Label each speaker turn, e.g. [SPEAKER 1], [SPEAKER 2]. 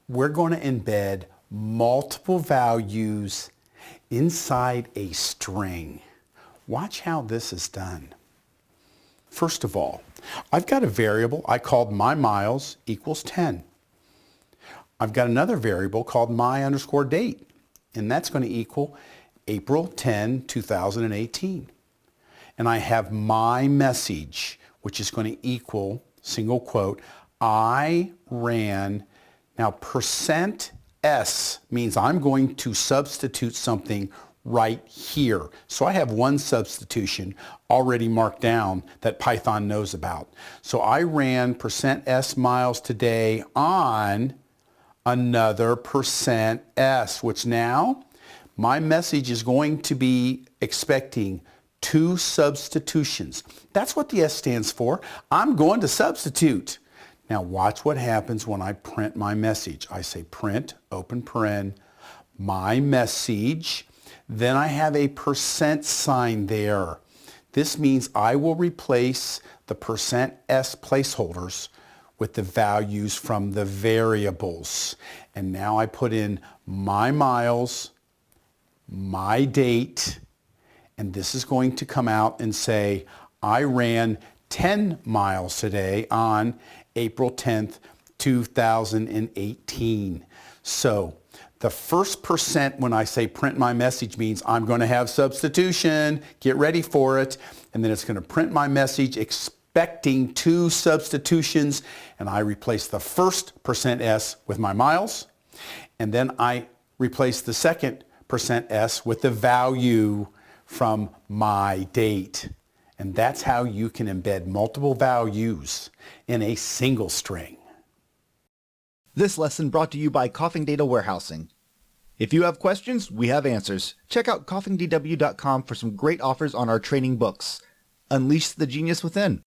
[SPEAKER 1] We're going to embed multiple values inside a string. Watch how this is done. First of all, I've got a variable I called my miles equals 10. I've got another variable called my underscore date, and that's going to equal April 10, 2018. And I have my message, which is going to equal, single quote, I ran. Now percent %s means I'm going to substitute something right here. So I have one substitution already marked down that Python knows about. So I ran %s miles today on another %s, which now my message is going to be expecting 2 substitutions. That's what the S stands for. I'm going to substitute. Now watch what happens when I print my message. I say print, open paren, my message. Then I have a % sign there. This means I will replace the %s placeholders with the values from the variables. And now I put in my miles, my date, and this is going to come out and say, I ran 10 miles today on April 10th, 2018. So the first % when I say print my message means I'm going to have substitution. Get ready for it. And then it's going to print my message expecting 2 substitutions. And I replace the first %s with my miles. And then I replace the second %s with the value from my date. And that's how you can embed multiple values in a single string.
[SPEAKER 2] This lesson brought to you by Coffing Data Warehousing. If you have questions, we have answers. Check out coffingdw.com for some great offers on our training books. Unleash the genius within.